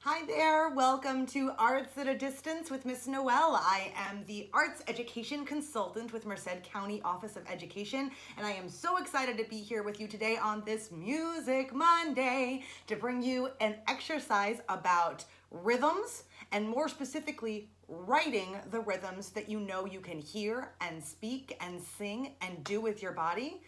Hi there, welcome to Arts at a Distance with Miss Noelle. I am the Arts Education Consultant with Merced County Office of Education, and I am so excited to be here with you today on this Music Monday to bring you an exercise about rhythms, and more specifically, writing the rhythms that you know you can hear and speak and sing and do with your body,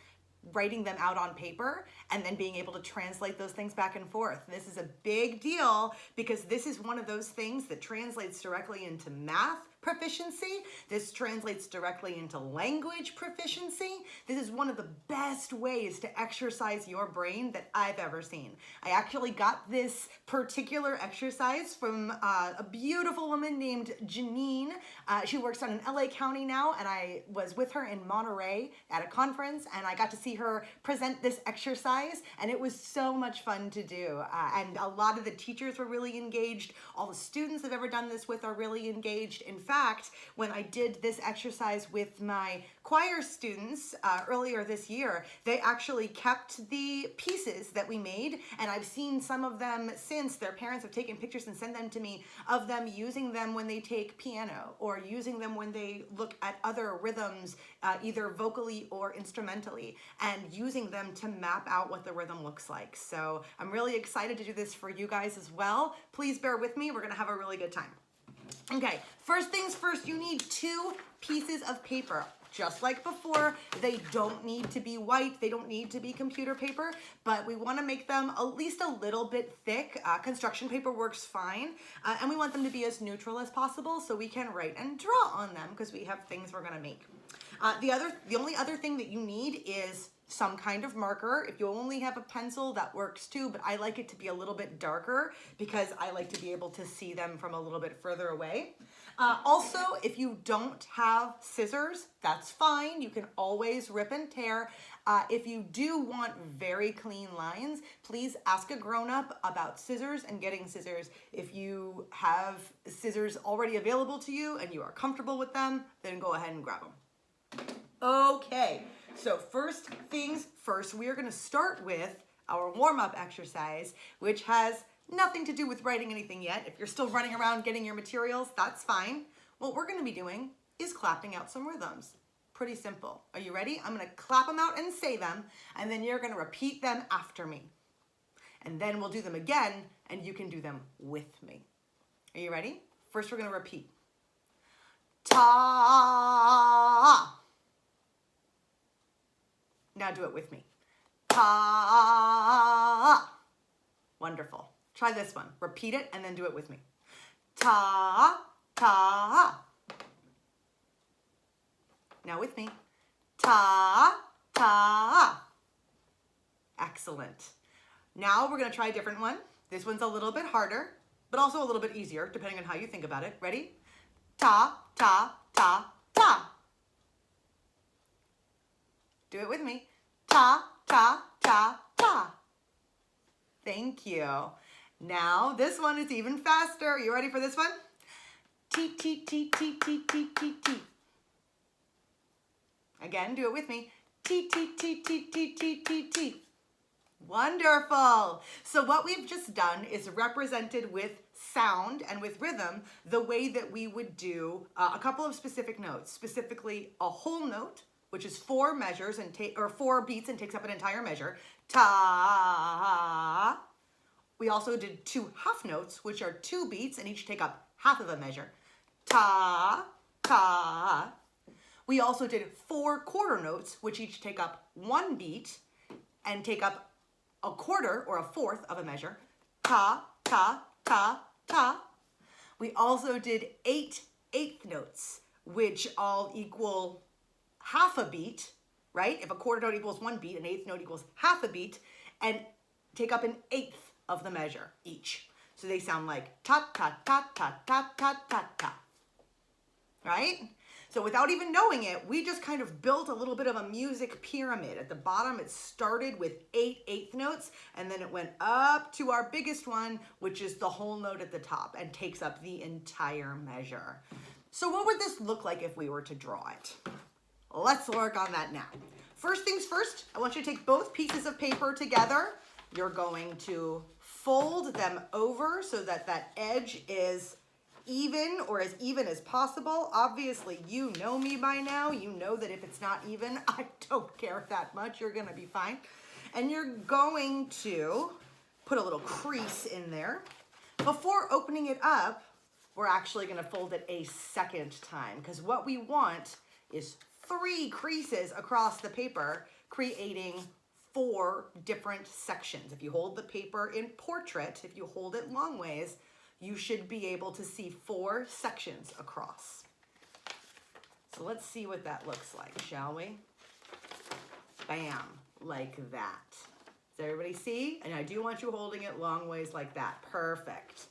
writing them out on paper, and then being able to translate those things back and forth. This is a big deal because this is one of those things that translates directly into math proficiency. This translates directly into language proficiency. This is one of the best ways to exercise your brain that I've ever seen. I actually got this particular exercise from a beautiful woman named Janine. She works out in LA County now, and I was with her in Monterey at a conference, and I got to see her present this exercise, and it was so much fun to do. And a lot of the teachers were really engaged. All the students I've ever done this with are really engaged. In fact, when I did this exercise with my choir students earlier this year, they actually kept the pieces that we made, and I've seen some of them since. Their parents have taken pictures and sent them to me of them using them when they take piano or using them when they look at other rhythms, either vocally or instrumentally, and using them to map out what the rhythm looks like. So I'm really excited to do this for you guys as well. Please bear with me. We're gonna have a really good time. Okay, first things first, you need 2 pieces of paper. Just like before, they don't need to be white, they don't need to be computer paper, but we wanna make them at least a little bit thick. Construction paper works fine, and we want them to be as neutral as possible so we can write and draw on them because we have things we're gonna make. The only other thing that you need is some kind of marker. If you only have a pencil, that works too, but I like it to be a little bit darker because I like to be able to see them from a little bit further away. Also, if you don't have scissors, that's fine. You can always rip and tear. If you do want very clean lines, please ask a grown-up about scissors and getting scissors. If you have scissors already available to you and you are comfortable with them, then go ahead and grab them. Okay. So first things first, we are going to start with our warm-up exercise, which has nothing to do with writing anything yet. If you're still running around getting your materials, that's fine. What we're going to be doing is clapping out some rhythms. Pretty simple. Are you ready? I'm going to clap them out and say them, and then you're going to repeat them after me. And then we'll do them again, and you can do them with me. Are you ready? First, we're going to repeat. Ta. Now do it with me. Ta. Wonderful. Try this one. Repeat it and then do it with me. Ta, ta. Now with me. Ta, ta. Excellent. Now we're going to try a different one. This one's a little bit harder, but also a little bit easier, depending on how you think about it. Ready? Ta, ta, ta, ta. Do it with me. Ta, ta, ta, ta. Thank you. Now this one is even faster. Are you ready for this one? T, T, T, T, T, T, T, T. Again, do it with me. T, T, T, T, T, T, T, T. Wonderful. So what we've just done is represented with sound and with rhythm the way that we would do a couple of specific notes, specifically a whole note, which is 4 measures and 4 beats and takes up an entire measure. Ta. We also did 2 half notes, which are 2 beats and each take up half of a measure. Ta, ta. We also did 4 quarter notes, which each take up 1 beat and take up a quarter or a fourth of a measure. Ta, ta, ta, ta. We also did 8 eighth notes, which all equal half a beat, right? If a quarter note equals 1 beat, an eighth note equals half a beat, and take up an eighth of the measure each. So they sound like ta, ta, ta, ta, ta, ta, ta, ta. Right? So without even knowing it, we just kind of built a little bit of a music pyramid. At the bottom, it started with 8 eighth notes, and then it went up to our biggest one, which is the whole note at the top and takes up the entire measure. So what would this look like if we were to draw it? Let's work on that now. First things first, I want you to take both pieces of paper together, you're going to fold them over so that that edge is even or as even as possible. Obviously, you know me by now. You know that if it's not even, I don't care that much. You're gonna be fine. And you're going to put a little crease in there. Before opening it up, we're actually gonna fold it a second time because what we want is 3 creases across the paper, creating 4 different sections. If you hold the paper in portrait, if you hold it long ways, you should be able to see 4 sections across. So let's see what that looks like, shall we? Bam, like that. Does everybody see? And I do want you holding it long ways like that. Perfect.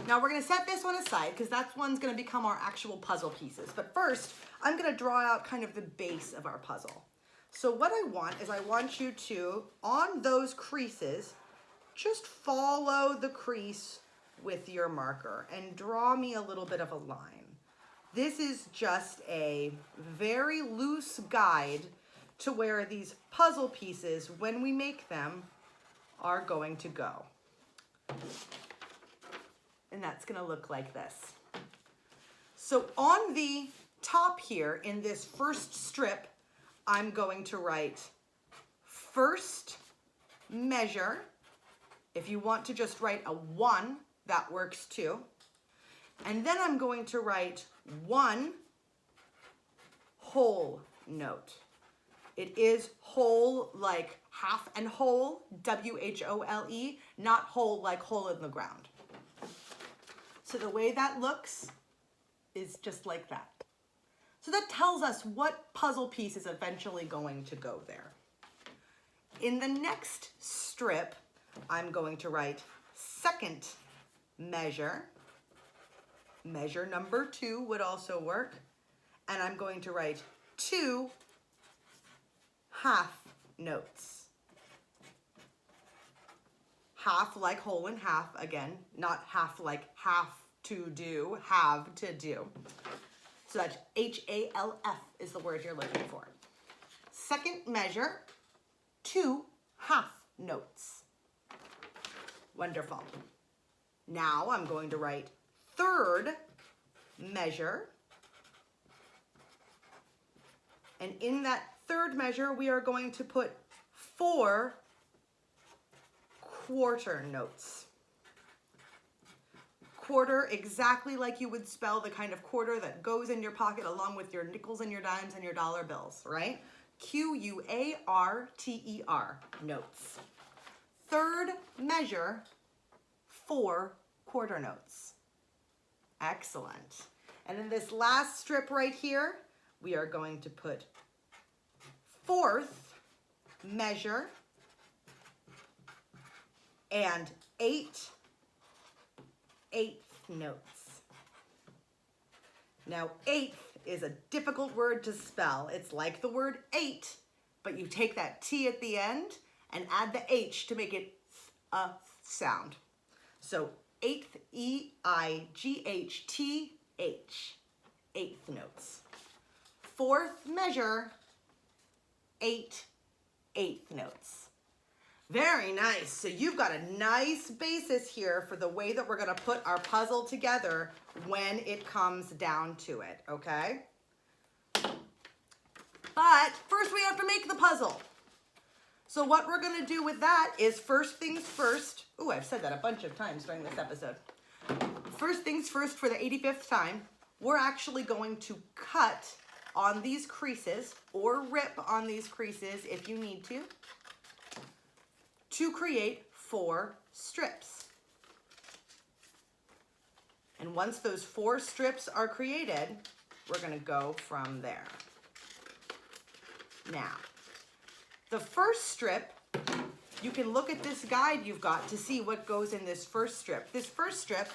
Now we're gonna set this one aside because that one's gonna become our actual puzzle pieces. But first, I'm gonna draw out kind of the base of our puzzle. So what I want is I want you to, on those creases, just follow the crease with your marker and draw me a little bit of a line. This is just a very loose guide to where these puzzle pieces, when we make them, are going to go. And that's gonna look like this. So on the top here, in this first strip, I'm going to write first measure. If you want to just write a 1, that works too. And then I'm going to write 1 whole note. It is whole like half and whole, W-H-O-L-E, not whole like hole in the ground. So the way that looks is just like that. So that tells us what puzzle piece is eventually going to go there. In the next strip, I'm going to write second measure. Measure number 2 would also work. And I'm going to write 2 half notes. Half like whole and half, again, not half like have to do, have to do. So that's H-A-L-F is the word you're looking for. Second measure, 2 half notes. Wonderful. Now I'm going to write third measure. And in that third measure, we are going to put 4 quarter notes. Quarter, exactly like you would spell the kind of quarter that goes in your pocket along with your nickels and your dimes and your dollar bills, right? Q-U-A-R-T-E-R, notes. Third measure, 4 quarter notes. Excellent. And in this last strip right here, we are going to put fourth measure and 8 eighth notes. Now, eighth is a difficult word to spell. It's like the word 8, but you take that T at the end and add the H to make it a sound. So eighth, E-I-G-H-T-H, eighth notes. Fourth measure, 8 eighth notes. Very nice. So you've got a nice basis here for the way that we're going to put our puzzle together when it comes down to it, okay? But first we have to make the puzzle. So what we're going to do with that is first things first. Ooh, I've said that a bunch of times during this episode. First things first, for the 85th time, we're actually going to cut on these creases or rip on these creases if you need to create 4 strips. And once those 4 strips are created, we're going to go from there. Now, the first strip, you can look at this guide you've got to see what goes in this first strip. This first strip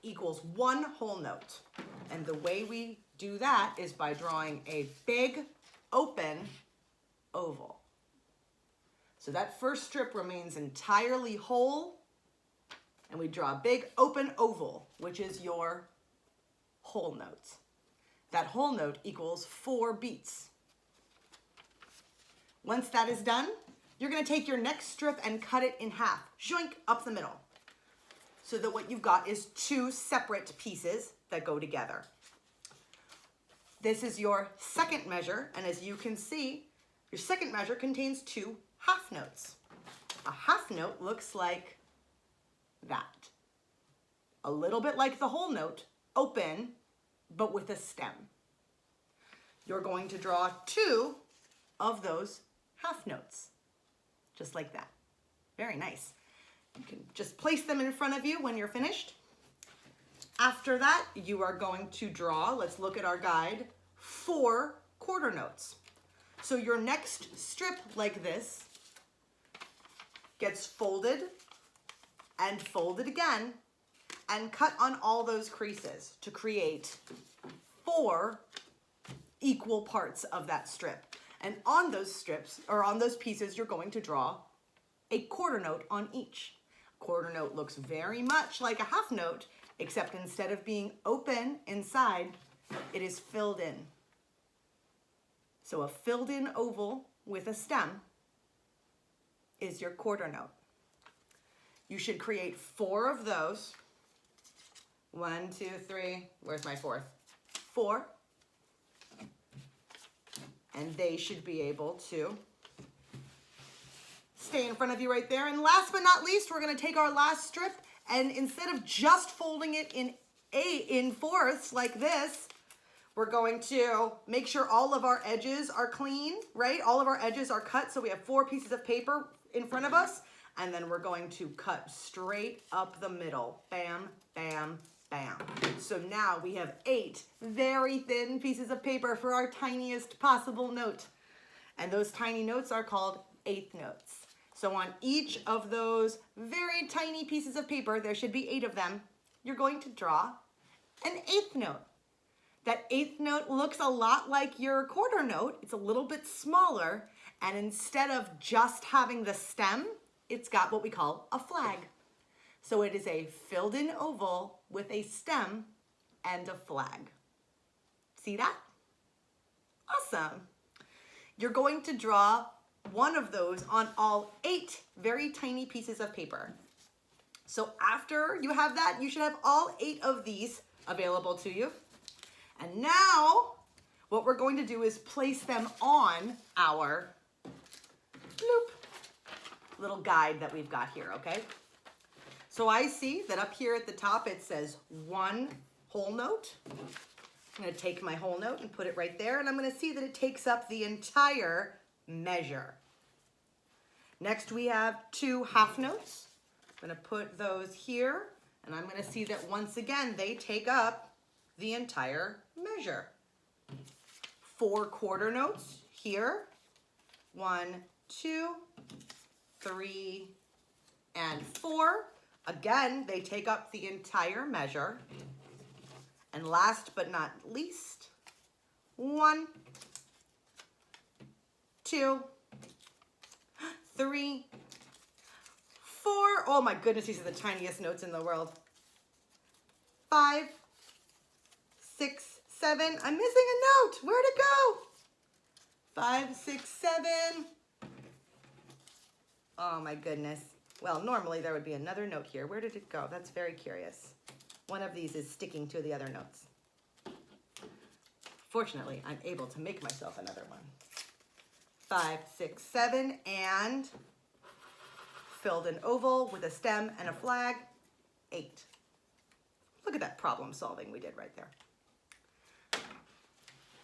equals 1 whole note. And the way we do that is by drawing a big open oval. So that first strip remains entirely whole, and we draw a big open oval, which is your whole note. That whole note equals 4 beats. Once that is done, you're gonna take your next strip and cut it in half, joink, up the middle, so that what you've got is two separate pieces that go together. This is your second measure, and as you can see, your second measure contains two half notes. A half note looks like that. A little bit like the whole note, open, but with a stem. You're going to draw two of those half notes, just like that. Very nice. You can just place them in front of you when you're finished. After that, you are going to draw, let's look at our guide, 4 quarter notes. So your next strip like this gets folded and folded again and cut on all those creases to create 4 equal parts of that strip. And on those strips, or on those pieces, you're going to draw a quarter note on each. A quarter note looks very much like a half note, except instead of being open inside, it is filled in. So a filled in oval with a stem is your quarter note. You should create 4 of those. 1, 2, 3, where's my 4th? 4. And they should be able to stay in front of you right there. And last but not least, we're gonna take our last strip, and instead of just folding it in fourths like this, we're going to make sure all of our edges are clean, right? All of our edges are cut, so we have 4 pieces of paper in front of us, and then we're going to cut straight up the middle. Bam, bam, bam. So now we have 8 very thin pieces of paper for our tiniest possible note. And those tiny notes are called 1/8 notes. So on each of those very tiny pieces of paper, there should be 8 of them, you're going to draw an 1/8 note. That 1/8 note looks a lot like your quarter note. It's a little bit smaller, and instead of just having the stem, it's got what we call a flag. So it is a filled in oval with a stem and a flag. See that? Awesome. You're going to draw one of those on all 8 very tiny pieces of paper. So after you have that, you should have all 8 of these available to you. And now what we're going to do is place them on our little guide that we've got here, okay? So I see that up here at the top it says 1 whole note. I'm going to take my whole note and put it right there, and I'm going to see that it takes up the entire measure. Next we have 2 half notes. I'm going to put those here, and I'm going to see that once again they take up the entire measure. 4 quarter notes here. 1, 2, 3, and 4. Again, they take up the entire measure. And last but not least, 1, 2, 3, 4. Oh my goodness, these are the tiniest notes in the world. 5, 6, 7. I'm missing a note. Where'd it go? 5, 6, 7. Oh my goodness. Well, normally there would be another note here. Where did it go? That's very curious. One of these is sticking to the other notes. Fortunately, I'm able to make myself another one. 5, 6, 7, and filled an oval with a stem and a flag, 8. Look at that problem solving we did right there.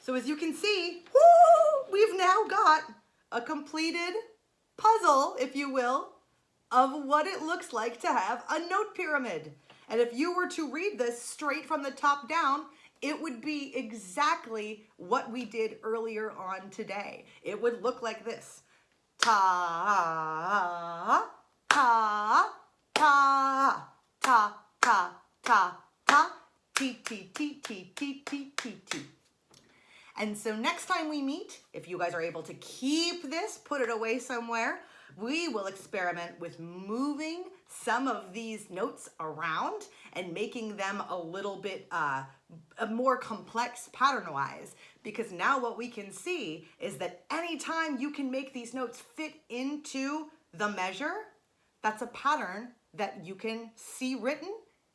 So as you can see, woo, we've now got a completed puzzle, if you will, of what it looks like to have a note pyramid. And if you were to read this straight from the top down, it would be exactly what we did earlier on today. It would look like this. Ta, ta, ta, ta, ta, ta, ta, t, t, t, t, t, t, t, t. And so next time we meet, if you guys are able to keep this, put it away somewhere, we will experiment with moving some of these notes around and making them a little bit more complex pattern-wise, because now what we can see is that anytime you can make these notes fit into the measure, that's a pattern that you can see written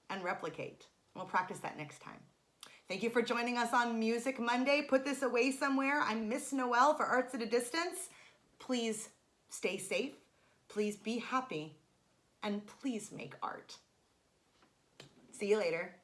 and replicate. We'll practice that next time. Thank you for joining us on Music Monday. Put this away somewhere. I'm Miss Noelle for Arts at a Distance. Please stay safe, please be happy, and please make art. See you later.